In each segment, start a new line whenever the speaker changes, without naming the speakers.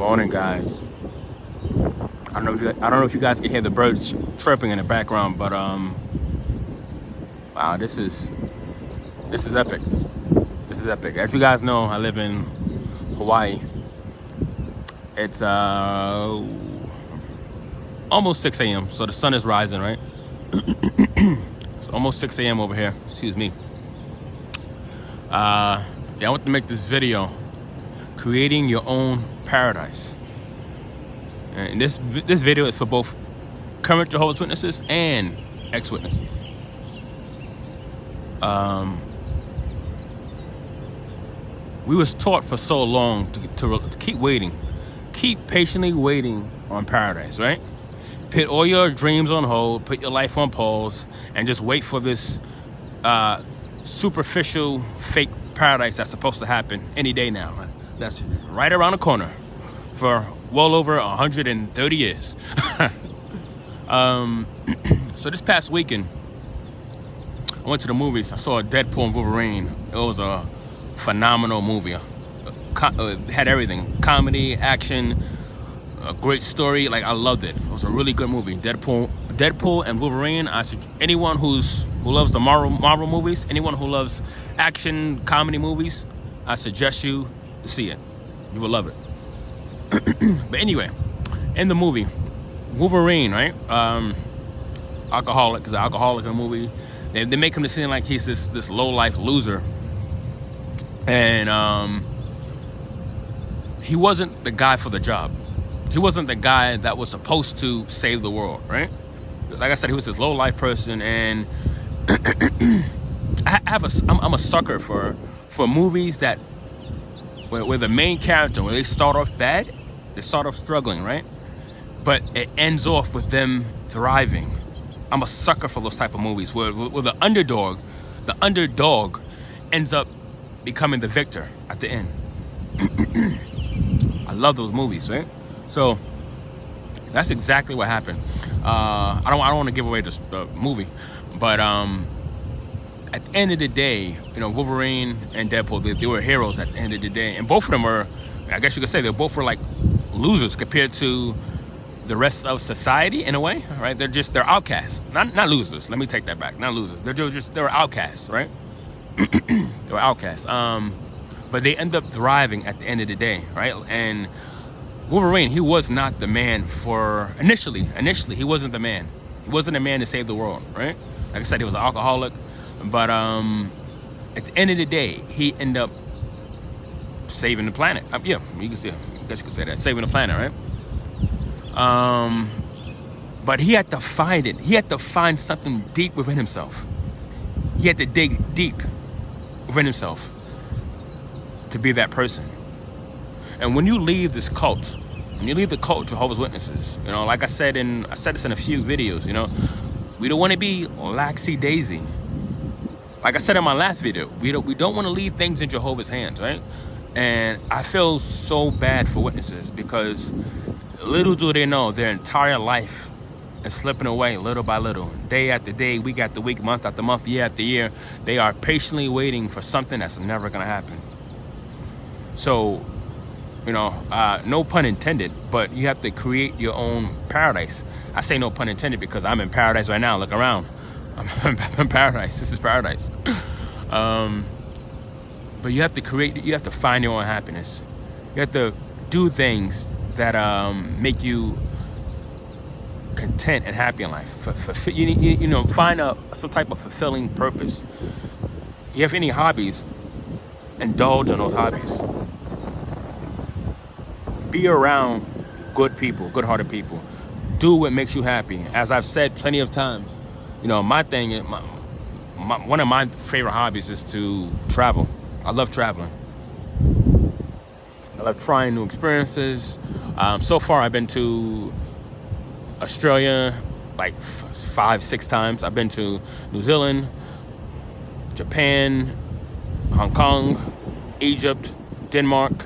Morning, guys. I don't know if you guys can hear the birds chirping in the background, but wow, this is epic. This is epic. As you guys know, I live in Hawaii. It's almost 6 a.m. so the sun is rising, right? It's almost 6 a.m. over here. Excuse me. Yeah, I want to make this video, creating your own paradise. And this video is for both current Jehovah's Witnesses and ex-witnesses. We was taught for so long to keep waiting, keep patiently waiting on paradise, right? Put all your dreams on hold, put your life on pause, and just wait for this superficial, fake paradise that's supposed to happen any day now. That's right around the corner for well over 130 years. So this past weekend, I went to the movies. I saw Deadpool and Wolverine. It was a phenomenal movie. It had everything: comedy, action, a great story. Like, I loved it. It was a really good movie. Deadpool and Wolverine. Anyone who loves the Marvel movies, anyone who loves action comedy movies, I suggest you to see it. You will love it. But anyway, in the movie, Wolverine, right? Alcoholic, because alcoholic in the movie. They make him seem like he's this low life loser, and he wasn't the guy for the job. He wasn't the guy that was supposed to save the world, right? Like I said, he was this low life person, and I'm a sucker for movies that where the main character, when they start off bad, they start off struggling, right? But it ends off with them thriving. I'm a sucker for those type of movies where the underdog ends up becoming the victor at the end. I love those movies, right? So that's exactly what happened. I don't want to give away the movie, but at the end of the day, Wolverine and Deadpool, they were heroes at the end of the day, and both of them were, I guess you could say, they both were like losers compared to the rest of society in a way, right? They're outcasts, not losers. Let me take that back. Not losers. They were outcasts, right? They were outcasts. But they end up thriving at the end of the day, right? And Wolverine, he was not the man for initially. He wasn't the man. He wasn't the man to save the world, right? Like I said, he was an alcoholic. But at the end of the day, he ended up saving the planet. Yeah, you can say, I guess you could say that, saving the planet, right? But he had to find it. He had to find something deep within himself. He had to dig deep within himself to be that person. And when you leave this cult, when you leave the cult, Jehovah's Witnesses, like I said this in a few videos, we don't want to be laxy-daisy. Like I said in my last video, we don't want to leave things in Jehovah's hands, right? And I feel so bad for witnesses, because little do they know, their entire life is slipping away little by little, day after day, week after week, month after month, year after year. They are patiently waiting for something that's never gonna happen. So, no pun intended, but you have to create your own paradise. I say no pun intended because I'm in paradise right now. Look around. I'm in paradise. This is paradise. But you have to find your own happiness. You have to do things that make you content and happy in life. Find some type of fulfilling purpose. You have any hobbies, indulge in those hobbies. Be around good people, good-hearted people. Do what makes you happy. As I've said plenty of times, my thing is, one of my favorite hobbies is to travel. I love traveling. I love trying new experiences. So far, I've been to Australia like 5-6 times. I've been to New Zealand, Japan, Hong Kong, Egypt, Denmark,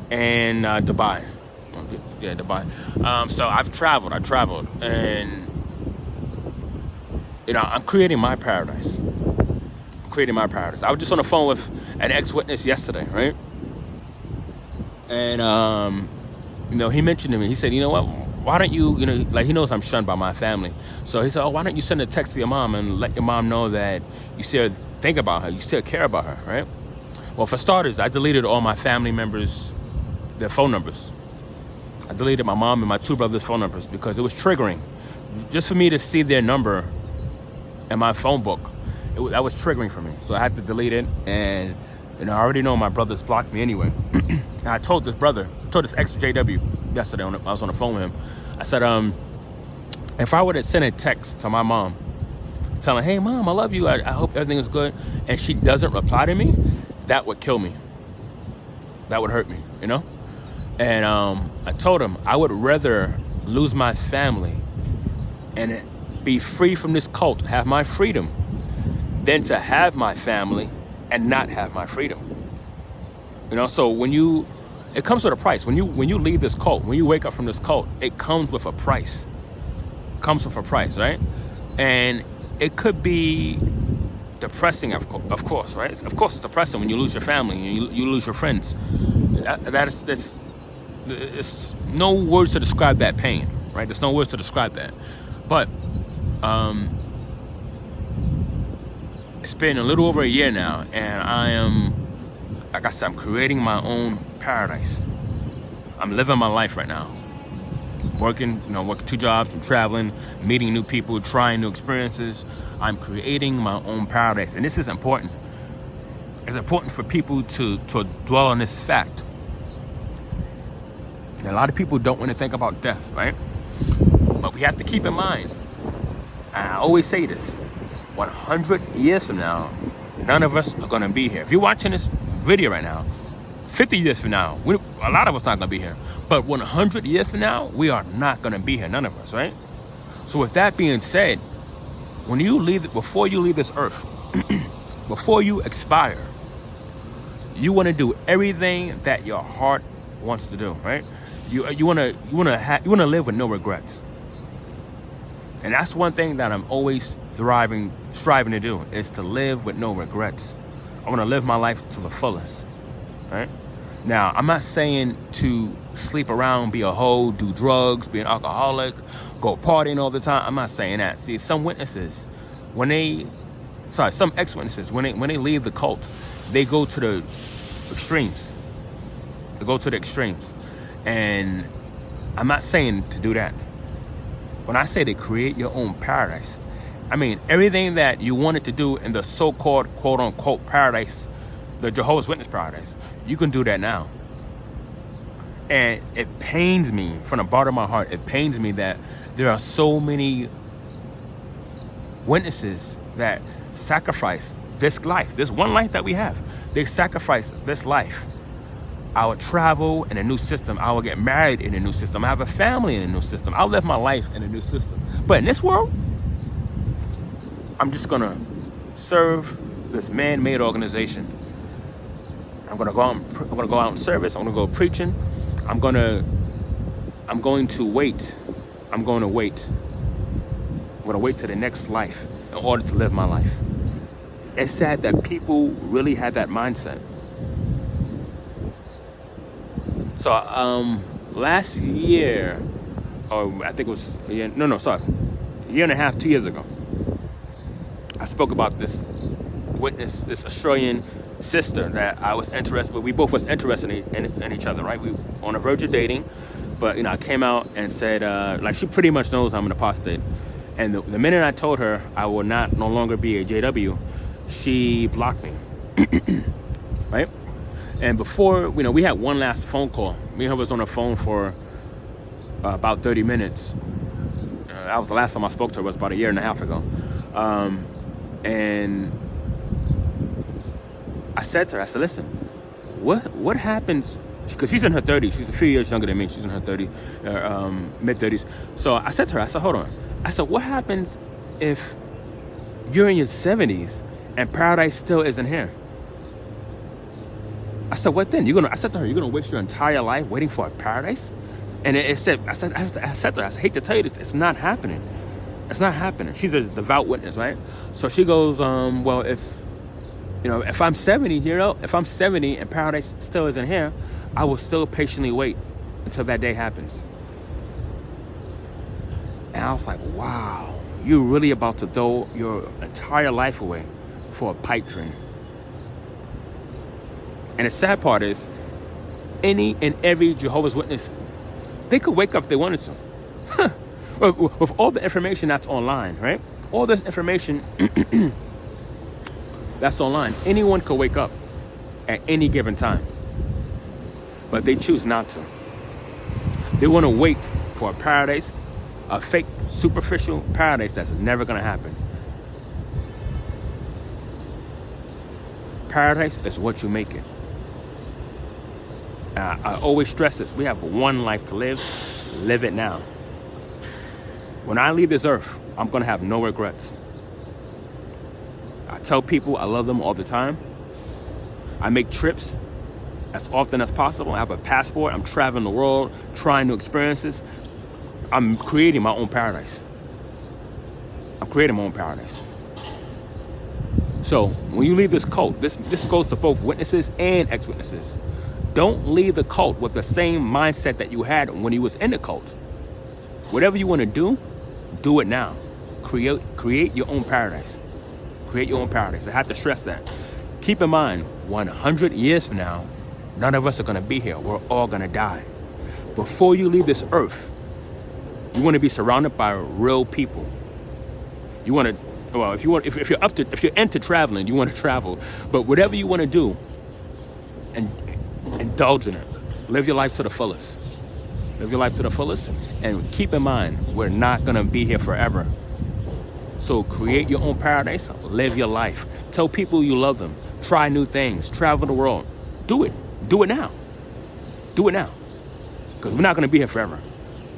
and Dubai. Yeah, Dubai. So I've traveled, and I'm creating my paradise. I was just on the phone with an ex-witness yesterday, right? And he mentioned to me, he said, you know what, why don't you, like, he knows I'm shunned by my family. So he said, oh, why don't you send a text to your mom and let your mom know that you still think about her, you still care about her, right? Well, for starters, I deleted all my family members, their phone numbers. I deleted my mom and my 2 brothers' phone numbers because it was triggering. Just for me to see their number in my phone book, that was triggering for me. So I had to delete it, and I already know my brothers blocked me anyway. And I told this ex JW yesterday, I was on the phone with him. I said, if I would have sent a text to my mom telling, hey mom, I love you, I hope everything is good, and she doesn't reply to me, that would kill me. That would hurt me, And I told him I would rather lose my family and be free from this cult, have my freedom, than to have my family and not have my freedom. So it comes with a price. When you leave this cult, when you wake up from this cult, it comes with a price. It comes with a price, right? And it could be depressing, of course, right? Of course, it's depressing when you lose your family and you lose your friends. It's no words to describe that pain, right? There's no words to describe that. But it's been a little over a year now, and I am, like I said, I'm creating my own paradise. I'm living my life right now. Working 2 jobs, I'm traveling, meeting new people, trying new experiences. I'm creating my own paradise, and this is important. It's important for people to dwell on this fact. And a lot of people don't want to think about death, right? But we have to keep in mind, and I always say this, 100 years from now, none of us are going to be here. If you're watching this video right now, 50 years from now, a lot of us not going to be here. But 100 years from now, we are not going to be here, none of us, right? So with that being said, before you leave this earth, before you expire, you want to do everything that your heart wants to do, right? You want to live with no regrets. And that's one thing that I'm always striving to do, is to live with no regrets. I want to live my life to the fullest, right? Now, I'm not saying to sleep around, be a hoe, do drugs, be an alcoholic, go partying all the time. I'm not saying that. See, some ex-witnesses, when they leave the cult, they go to the extremes. And I'm not saying to do that. When I say to create your own paradise, I mean everything that you wanted to do in the so-called quote-unquote paradise, the Jehovah's Witness paradise, you can do that now. And it pains me from the bottom of my heart. It pains me that there are so many witnesses that sacrifice this life, this one life that we have. They sacrifice this life. I would travel in a new system. I will get married in a new system. I have a family in a new system. I'll live my life in a new system. But in this world, I'm just gonna serve this man-made organization. I'm gonna go out and service. I'm gonna go preaching. I'm going to wait. I'm going to wait to the next life in order to live my life. It's sad that people really have that mindset. So last year, or I think it was a year and a half, 2 years ago, I spoke about this witness, this Australian sister that I was interested, but we both was interested in each other, right? We were on the verge of dating, but I came out and said, like, she pretty much knows I'm an apostate. And the minute I told her I will no longer be a JW, she blocked me, right? And before, we had one last phone call. Me and her was on the phone for about 30 minutes. That was the last time I spoke to her, was about a year and a half ago. And I said to her, listen, what happens, because she's in her 30s, she's a few years younger than me, she's in her mid-30s. So I said to her, hold on. I said, what happens if you're in your 70s and paradise still isn't here? I said, what then? I said to her, you're gonna waste your entire life waiting for a paradise? And I said to her, I hate to tell you this, it's not happening. It's not happening. She's a devout witness, right? So she goes, well, if I'm 70, if I'm 70 and paradise still isn't here, I will still patiently wait until that day happens. And I was like, wow, you're really about to throw your entire life away for a pipe dream. And the sad part is, any and every Jehovah's Witness, they could wake up if they wanted to. With all the information that's online, right? All this information that's online, anyone could wake up at any given time. But they choose not to. They want to wait for a paradise, a fake, superficial paradise that's never going to happen. Paradise is what you make it. I always stress this. We have one life to live. Live it now. When I leave this earth, I'm going to have no regrets. I tell people I love them all the time. I make trips as often as possible. I have a passport. I'm traveling the world, trying new experiences. I'm creating my own paradise. I'm creating my own paradise. So when you leave this cult, this goes to both witnesses and ex-witnesses. Don't leave the cult with the same mindset that you had when you was in the cult. Whatever you want to do it now. Create your own paradise. Create your own paradise. I have to stress that. Keep in mind, 100 years from now, none of us are going to be here. We're all going to die. Before you leave this earth, you want to be surrounded by real people. You want to, well, if you're into traveling, you want to travel. But whatever you want to do, and indulge in it. Live your life to the fullest. Live your life to the fullest. And keep in mind, we're not going to be here forever. So create your own paradise. Live your life. Tell people you love them. Try new things. Travel the world. Do it. Do it now. Do it now. Because we're not going to be here forever.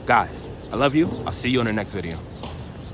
Guys, I love you. I'll see you in the next video.